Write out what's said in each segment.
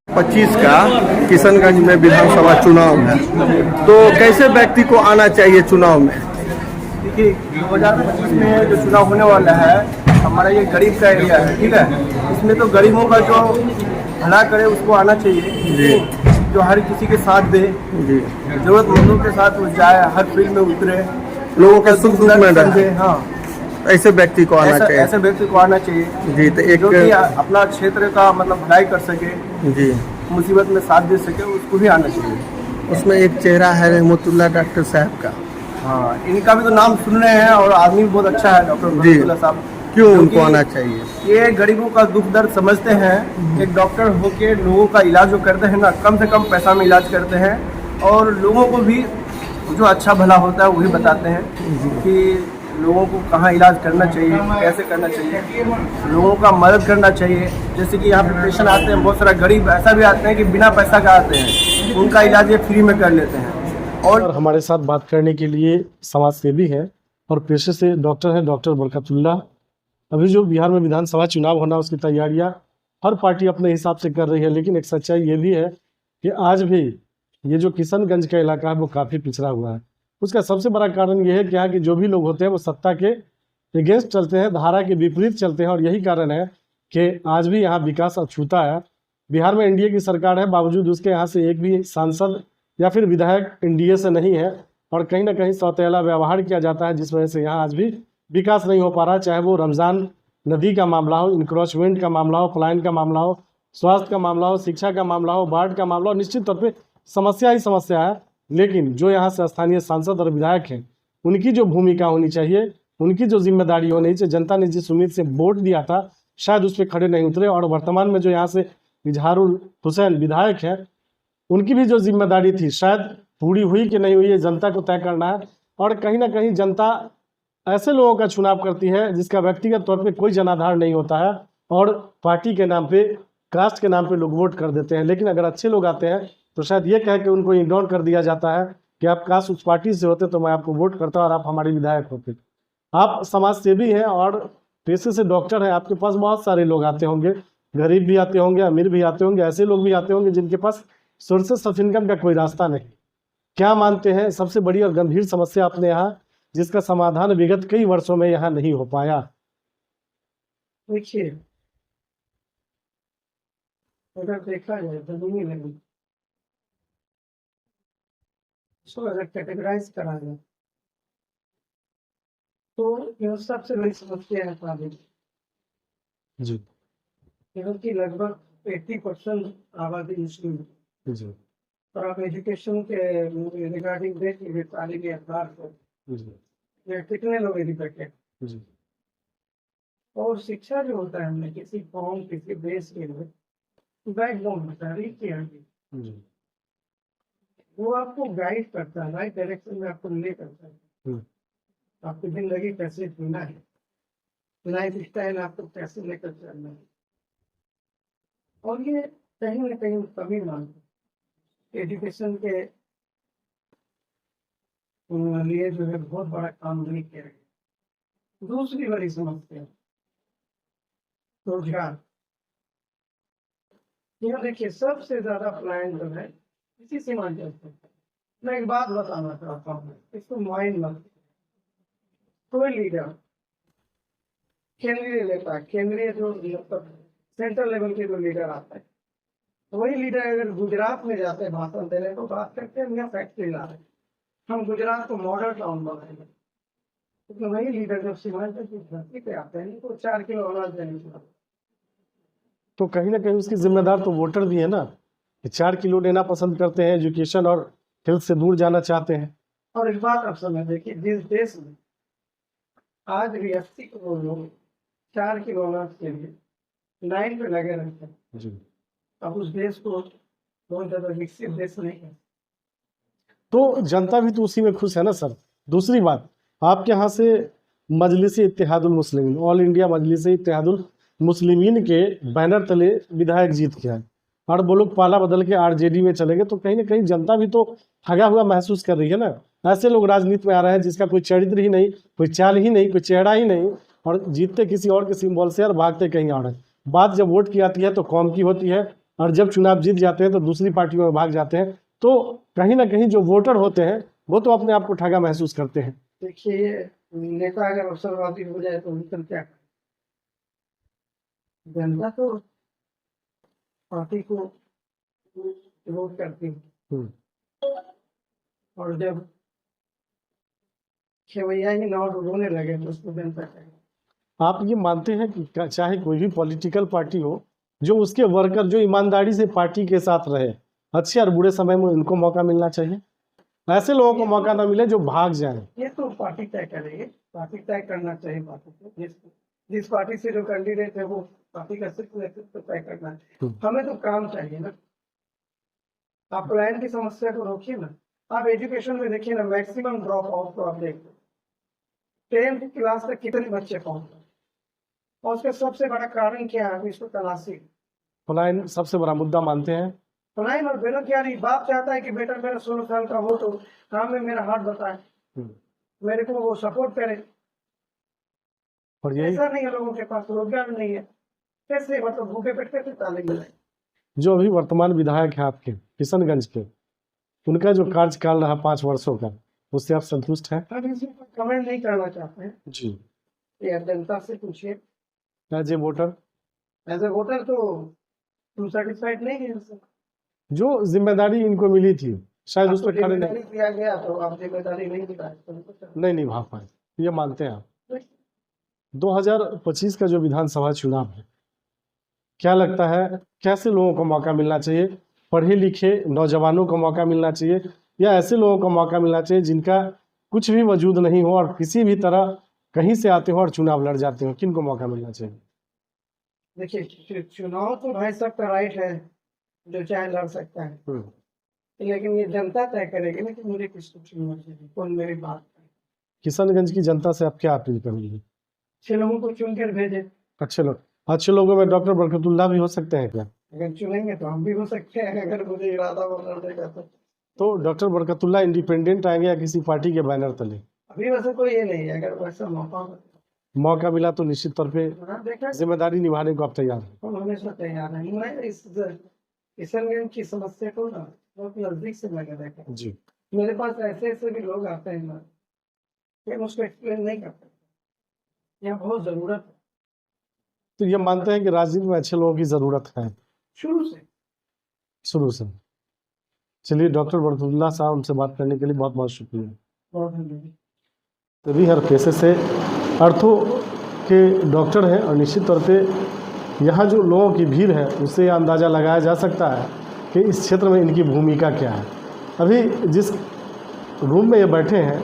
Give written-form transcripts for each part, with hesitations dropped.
पच्चीस का किशनगंज में विधानसभा चुनाव है, तो कैसे व्यक्ति को आना चाहिए चुनाव में? देखिए 2025 में जो चुनाव होने वाला है, हमारा ये गरीब का एरिया है, ठीक है। इसमें तो गरीबों का जो भला करे उसको आना चाहिए जी। जो हर किसी के साथ दे जी, जरूरतमंदों के साथ वो जाए, हर फील्ड में उतरे, लोगों का सुख दुख में समझे। रहे, हाँ, ऐसे व्यक्ति को आना चाहिए। ऐसे व्यक्ति को आना चाहिए जी, तो जो कि एक अपना क्षेत्र का मतलब भलाई कर सके, जी, मुसीबत में साथ दे सके, उसको भी आना चाहिए। उसमें एक चेहरा है रहमतुल्लाह डॉक्टर साहब का। हाँ, इनका भी तो नाम सुन रहे हैं और आदमी भी बहुत अच्छा है, डॉक्टर रहमतुल्लाह साहब। क्यों उनको क्योंकि आना चाहिए? ये गरीबों का दुख दर्द समझते हैं। एक डॉक्टर होके लोगों का इलाज जो करते हैं ना, कम से कम पैसा में इलाज करते हैं और लोगों को भी जो अच्छा भला होता है वही बताते हैं कि लोगों को कहाँ इलाज करना चाहिए, कैसे करना चाहिए, लोगों का मदद करना चाहिए। जैसे कि यहाँ पे पेशेंट आते हैं, बहुत सारा गरीब ऐसा भी आते हैं कि बिना पैसा का आते हैं, उनका इलाज ये फ्री में कर लेते हैं। और हमारे साथ बात करने के लिए समाज सेवी है और पेशे से डॉक्टर हैं, डॉक्टर बरकतुल्लाह। अभी जो बिहार में विधानसभा चुनाव होना, उसकी तैयारियां हर पार्टी अपने हिसाब से कर रही है, लेकिन एक सच्चाई ये भी है कि आज भी ये जो किशनगंज का इलाका है वो काफ़ी पिछड़ा हुआ है। उसका सबसे बड़ा कारण ये है क्या कि जो भी लोग होते हैं वो सत्ता के अगेंस्ट चलते हैं, धारा के विपरीत चलते हैं, और यही कारण है कि आज भी यहाँ विकास अछूता है। बिहार में एनडीए की सरकार है, बावजूद उसके यहाँ से एक भी सांसद या फिर विधायक एनडीए से नहीं है, और कहीं ना कहीं सौतेला व्यवहार किया जाता है, जिस वजह से यहाँ आज भी विकास नहीं हो पा रहा। चाहे वो रमज़ान नदी का मामला हो, इंक्रोचमेंट का मामला हो, पलायन का मामला हो, स्वास्थ्य का मामला हो, शिक्षा का मामला हो, बाढ़ का मामला हो, निश्चित तौर पे समस्या ही समस्या है। लेकिन जो यहाँ से स्थानीय सांसद और विधायक हैं, उनकी जो भूमिका होनी चाहिए, उनकी जो जिम्मेदारी होनी चाहिए, जनता ने जिस उम्मीद से वोट दिया था शायद उस पर खड़े नहीं उतरे। और वर्तमान में जो यहाँ से इजहारुल हुसैन विधायक हैं, उनकी भी जो जिम्मेदारी थी शायद पूरी हुई कि नहीं हुई, ये जनता को तय करना है। और कहीं ना कहीं जनता ऐसे लोगों का चुनाव करती है जिसका व्यक्तिगत तौर पे कोई जनाधार नहीं होता है, और पार्टी के नाम पे, कास्ट के नाम पे लोग वोट कर देते हैं। लेकिन अगर अच्छे लोग आते हैं तो शायद ये कह के उनको इग्नोर कर दिया जाता है कि आप कास्ट उस पार्टी से होते तो मैं आपको वोट करता और आप हमारे विधायक होते। आप समाज सेवी हैं और पेशे से डॉक्टर हैं, आपके पास बहुत सारे लोग आते होंगे, गरीब भी आते होंगे, अमीर भी आते होंगे, ऐसे लोग भी आते होंगे जिनके पास सोर्सेस ऑफ इनकम का कोई रास्ता नहीं। क्या मानते हैं सबसे बड़ी और गंभीर समस्या अपने यहाँ जिसका समाधान विगत कई वर्षों में यहाँ नहीं हो पाया? देखिए, अगर देखा जाए जमीनी लेवल, इसको अगर कैटेगराइज करा जाए तो यह सबसे बड़ी समस्या है पानी जी की। लगभग 80% आबादी मुस्लिम है। जी और आप एजुकेशन के रिगार्डिंग देखिए तालीमी अखबार को, जी ये कितने लोग एजुकेटेड, जी और शिक्षा जो होता है हमने किसी कौम किसी देश के लिए बैकबोन होता है, रीच जी वो आपको गाइड करता है, राइट डायरेक्शन में आपको ले करता है। आपकी जिंदगी कैसे जीना है, लाइफ स्टाइल आपको कैसे लेकर चलना है, और ये कहीं ना कहीं कमी मांगती एजुकेशन के लिए जो है बहुत बड़ा काम नहीं किया गया। दूसरी बड़ी समस्या रोजगार। यहाँ देखिए सबसे ज्यादा पलायन जो है इसी सीमांचल से। मैं एक बात बताना चाहता हूँ, इसको माइंड मत। कोई लीडर केंद्रीय लेता है, केंद्रीय जो मतलब सेंट्रल लेवल के जो लीडर आता है, वही लीडर अगर गुजरात में जाते हैं भाषण देने तो बात करते हैं यहाँ फैक्ट्री ला रहे हैं, हम गुजरात को मॉडल टाउन बनाएंगे। तो वही लीडर जब सीमांचल की धरती पे आते हैं तो 4 किलो अनाज देने के बाद, तो कहीं ना कहीं उसकी जिम्मेदार तो वोटर भी है ना, कि 4 किलो लेना पसंद करते हैं, एजुकेशन और हेल्थ से दूर जाना चाहते हैं। और एक बात आप समझ देखिए, जिस देश में आज भी 80 करोड़ लोग 4 किलो अनाज के लिए लाइन पे लगे रहते हैं, जी अब उस देश को बहुत ज्यादा विकसित देश नहीं है। तो जनता भी तो उसी में खुश है ना सर। दूसरी बात, आपके यहाँ से मजलिस इत्तेहादुल मुस्लिमीन, ऑल इंडिया मजलिस इत्तेहादुल मुस्लिमीन के बैनर तले विधायक जीत के आए और वो लोग पाला बदल के आरजेडी में चले गए, तो कहीं ना कहीं जनता भी तो ठगा हुआ महसूस कर रही है ना। ऐसे लोग राजनीति में आ रहे हैं जिसका कोई चरित्र ही नहीं, कोई चाल ही नहीं, कोई चेहरा ही नहीं, और जीतते किसी और के सिंबल से और भागते कहीं और है। बात जब वोट की आती है तो कौम की होती है, और जब चुनाव जीत जाते हैं तो दूसरी पार्टियों में भाग जाते हैं। तो कहीं ना कहीं जो वोटर होते हैं वो तो अपने आप को ठगा महसूस करते हैं। देखिए, नेता अगर अवसरवादी हो जाए तो उनका क्या करें? जनता तो पार्टी को वोट करती है, और जब खेवैया ही नौट रोने लगे तो उसको जनता कहेगी। आप ये मानते हैं कि चाहे कोई भी पॉलिटिकल पार्टी हो, जो उसके वर्कर जो ईमानदारी से पार्टी के साथ रहे, अच्छे और बुरे समय में उनको मौका मिलना चाहिए, ऐसे लोगों को मौका ना मिले जो भाग जाएं? ये तो पार्टी तय करेगी, पार्टी तय करना चाहिए पार्टी को। जिस पार्टी से जो कैंडिडेट है वो पार्टी का सिर्फ नेतृत्व तय करना चाहिए। हमें तो काम चाहिए ना। आप क्लाइंट की समस्या को रोकिए ना। आप एजुकेशन में देखिए ना, मैक्सिमम ड्रॉप आउट को आप देखिए, 10th क्लास तक कितने बच्चे पहुंचते हैं, और उसका सबसे बड़ा कारण क्या है? इसको तलाशी। पलायन सबसे बड़ा मुद्दा मानते हैं। पलायन और बेरोजगारी। बाप चाहता है कि बेटा मेरा 16 साल का हो तो काम में मेरा हाथ बताए, मेरे को वो सपोर्ट करे। और यही ऐसा नहीं है, लोगों के पास रोजगार नहीं है, कैसे मतलब भूखे पेट कैसे ताले मिले? जो अभी वर्तमान विधायक है आपके किशनगंज के, उनका जो कार्यकाल रहा 5 वर्षों का, उससे आप संतुष्ट हैं? हम इसमें कमेंट नहीं करना चाहते हैं। जी, ये जनता से पूछिए। As a voter, as a voter तो तुम सेटिस्फाइड नहीं है इससे। जो जिम्मेदारी इनको मिली थी शायद उस पर खड़े नहीं दिया गया तो आप जिम्मेदारी नहीं निभाए, निभा पाए, ये मानते हैं आप? 2025 का जो विधानसभा चुनाव है, क्या लगता है कैसे लोगों को मौका मिलना चाहिए? पढ़े लिखे नौजवानों को मौका मिलना चाहिए, या ऐसे लोगों को मौका मिलना चाहिए जिनका कुछ भी वजूद नहीं हो और किसी भी तरह कहीं से आते हो और चुनाव लड़ जाते हो? किन को मौका मिलना चाहिए? देखिए, चुनाव तो भाई सबका राइट है, जो चाहे लड़ सकता है, लेकिन ये जनता तय करेगी ना कि मुझे किसको चुनना चाहिए, कौन मेरी बात करे। किशनगंज की जनता से आप क्या अपील करेंगे? अच्छे लोगों को चुन कर भेजे। अच्छे लोगों में डॉक्टर बरकतुल्लाह भी हो सकते हैं क्या? अगर चुनेंगे तो हम भी हो सकते हैं, अगर मुझे इरादा वो लड़ने का तो डॉक्टर बरकतुल्लाह इंडिपेंडेंट आएंगे या किसी पार्टी के बैनर तले? अभी वैसे कोई ये नहीं है, अगर वैसा मौका मिला तो निश्चित तौर पे देखा जिम्मेदारी निभाने को आप तैयार हैं? हम हमेशा तैयार हैं। मैं इस किशनगंज की समस्या को ना बहुत नजदीक से मैंने देखा जी। मेरे पास ऐसे भी लोग आते हैं ना कि हम उसको एक्सप्लेन नहीं कर सकते, यहाँ बहुत जरूरत है। तो ये मानते हैं कि राजनीति में अच्छे लोगों की जरूरत है शुरू से। चलिए, डॉक्टर बरकतुल्लाह साहब, हमसे बात करने के लिए बहुत बहुत शुक्रिया। बहुत धन्यवाद। तभी हर पेशे से अर्थों के डॉक्टर हैं, और निश्चित तौर पे यहाँ जो लोगों की भीड़ है उससे अंदाज़ा लगाया जा सकता है कि इस क्षेत्र में इनकी भूमिका क्या है। अभी जिस रूम में ये बैठे हैं,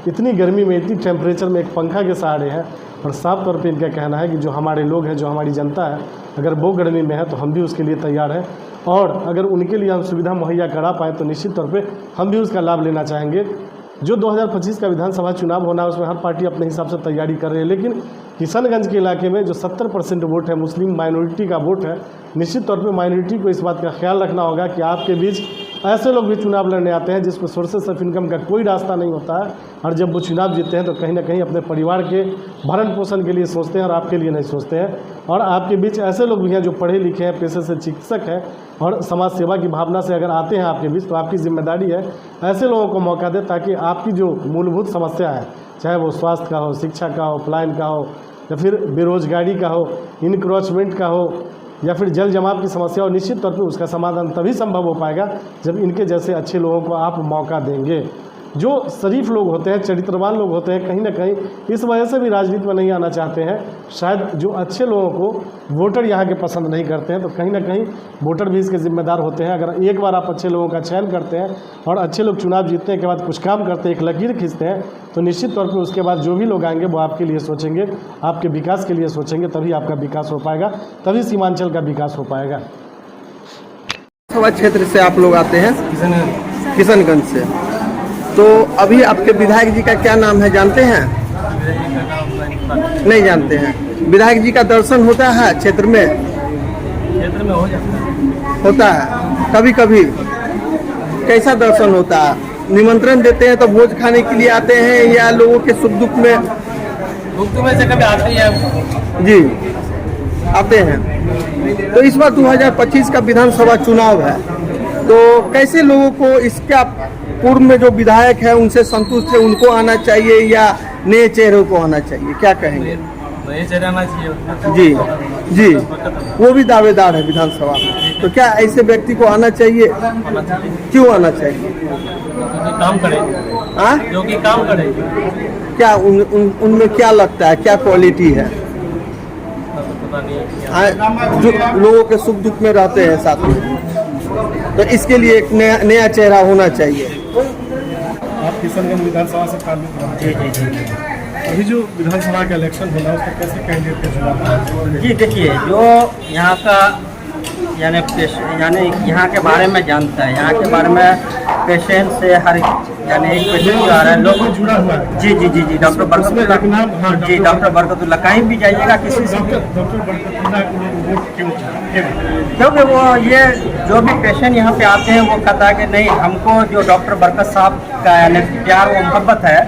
इतनी गर्मी में, इतनी टेम्परेचर में एक पंखा के सहारे हैं, और साफ तौर पे इनका कहना है कि जो हमारे लोग हैं, जो हमारी जनता है, अगर वो गर्मी में है तो हम भी उसके लिए तैयार हैं, और अगर उनके लिए हम सुविधा मुहैया करा पाएँ तो निश्चित तौर पे हम भी उसका लाभ लेना चाहेंगे। जो 2025 का विधानसभा चुनाव होना है उसमें हर पार्टी अपने हिसाब से तैयारी कर रही है, लेकिन किशनगंज के इलाके में जो 70% वोट है, मुस्लिम माइनॉरिटी का वोट है, निश्चित तौर पे माइनॉरिटी को इस बात का ख्याल रखना होगा कि आपके बीच ऐसे लोग भी चुनाव लड़ने आते हैं जिसको सोर्सेस ऑफ इनकम का कोई रास्ता नहीं होता है, और जब वो चुनाव जीतते हैं तो कहीं ना कहीं अपने परिवार के भरण पोषण के लिए सोचते हैं और आपके लिए नहीं सोचते हैं। और आपके बीच ऐसे लोग भी हैं जो पढ़े लिखे हैं, पेशे से चिकित्सक हैं, और समाज सेवा की भावना से अगर आते हैं आपके बीच, तो आपकी जिम्मेदारी है ऐसे लोगों को मौका दें ताकि आपकी जो मूलभूत समस्या है, चाहे वो स्वास्थ्य का हो, शिक्षा का हो, पलायन का हो, या फिर बेरोजगारी का हो, इनक्रोचमेंट का हो, या फिर जल जमाव की समस्या हो, निश्चित तौर पे उसका समाधान तभी संभव हो पाएगा जब इनके जैसे अच्छे लोगों को आप मौका देंगे। जो शरीफ लोग होते हैं, चरित्रवान लोग होते हैं, कहीं ना कहीं इस वजह से भी राजनीति में नहीं आना चाहते हैं। शायद जो अच्छे लोगों को वोटर यहाँ के पसंद नहीं करते हैं, तो कहीं ना कहीं वोटर भी इसके जिम्मेदार होते हैं। अगर एक बार आप अच्छे लोगों का चयन करते हैं और अच्छे लोग चुनाव जीतने के बाद कुछ काम करते हैं, एक लकीर खींचते हैं, तो निश्चित तौर पर उसके बाद जो भी लोग आएंगे वो आपके लिए सोचेंगे, आपके विकास के लिए सोचेंगे, तभी आपका विकास हो पाएगा, तभी सीमांचल का विकास हो पाएगा। सभा क्षेत्र से आप लोग आते हैं, किशनगंज से, तो अभी आपके विधायक जी का क्या नाम है जानते हैं? नहीं जानते हैं। विधायक जी का दर्शन होता है क्षेत्र में? हो जाता है। होता है कभी कभी। कैसा दर्शन होता है? निमंत्रण देते हैं तो भोज खाने के लिए आते हैं, या लोगों के सुख दुख में मुफ्त में से कभी आते ही है। जी आते हैं। तो इस बार 2025 का विधानसभा चुनाव है, तो कैसे लोगों को इसका पूर्व में जो विधायक है उनसे संतुष्ट है, उनको आना चाहिए या नए चेहरों को आना चाहिए, क्या कहेंगे? नए चेहरे आना चाहिए। जी जी, वो भी दावेदार है विधानसभा में, तो क्या ऐसे व्यक्ति को आना चाहिए? क्यों आना चाहिए? काम करे, हाँ, जो कि काम करे। क्या उनमें क्या लगता है, क्या क्वालिटी है? जो लोगों के सुख दुख में रहते हैं साथ में, तो इसके लिए एक नया चेहरा होना चाहिए। आप किशनगंज विधानसभा से ताल्लुक रखते हैं। अभी जो विधानसभा का इलेक्शन होना है उसका कैसे कैंडिडेट का चुनाव? जी देखिए, जो यहाँ का यानी यहाँ के बारे में जानता है, यहाँ के बारे में पेशेंट से हर यानी एक पेशेंट जो आ रहा है लोग जुड़ा हुआ है। जी जी जी जी डॉक्टर बरकतुल्ला, जी डॉक्टर बरकतुल्ला, कहीं भी जाइएगा किसी से, डॉक्टर बरकतुल्ला को लोग वोट क्यों क्योंकि वो ये जो भी पेशेंट यहाँ पे आते हैं वो कहता है कि नहीं, हमको जो डॉक्टर बरकत साहब का यानी प्यार और मोहब्बत है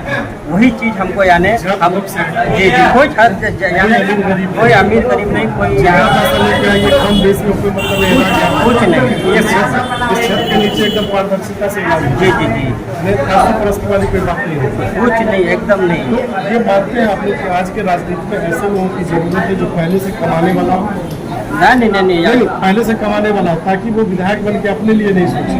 वही चीज़ हमको यानी हम जी जी कोई यानी कोई अमीर गरीब नहीं, कोई यहाँ कम बेसी में कोई मतलब है कुछ नहीं, इस छत के नीचे एकदम पारदर्शिता से इलाज है। जी जी जी ऐसी परस्त वाली कोई बात नहीं है। कुछ नहीं, एकदम नहीं। तो ये मानते हैं आप लोग कि आज के राजनीति में ऐसे लोगों की जरूरत है जो पहले से कमाने वाला हो? नहीं नहीं नहीं नहीं, पहले से कमाने वाला हो, ताकि वो विधायक बन के अपने लिए नहीं सोचे,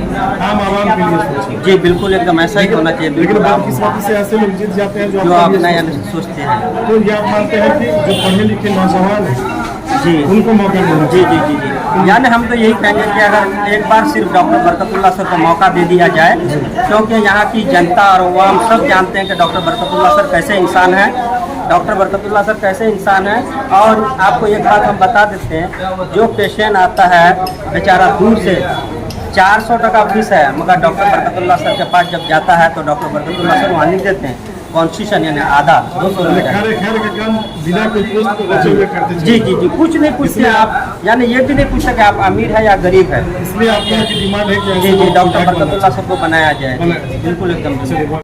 आम आवाम के लिए सोचे। जी बिल्कुल एकदम ऐसा ही होना चाहिए। लेकिन बिल्कुल बदकिस्मती से ऐसे लोग जीत जाते हैं जो आप नहीं सोचते हैं। तो ये आप मानते हैं कि जो पढ़े लिखे नौजवान हैं जी उनको मौका मिलना जी जी जी जी यानी हम तो यही कहेंगे कि अगर एक बार सिर्फ डॉक्टर बरकतुल्ला सर को मौका दे दिया जाए, क्योंकि यहाँ की जनता और अवाम सब जानते हैं कि डॉक्टर बरकतुल्ला सर कैसे इंसान हैं, डॉक्टर बरकतुल्ला सर कैसे इंसान है। और आपको एक बात हम बता देते हैं, जो पेशेंट आता है बेचारा दूर से 400 टका फीस है, मगर डॉक्टर बरकतुल्ला सर के पास जब जाता है तो डॉक्टर बरकतुल्ला सर वहाँ नहीं देते हैं कॉन्सेशन, यानी आधा 200 रुपये। खैर के काम बिना कोई पोस्ट को बचे हुए करते जी जी जी कुछ नहीं पूछते आप, यानी ये भी नहीं पूछते कि आप अमीर है या गरीब है। इसलिए आप लोगों की डिमांड है कि जी जी डॉक्टर बरकतुल्ला सर को बनाया जाए, बिल्कुल एकदम।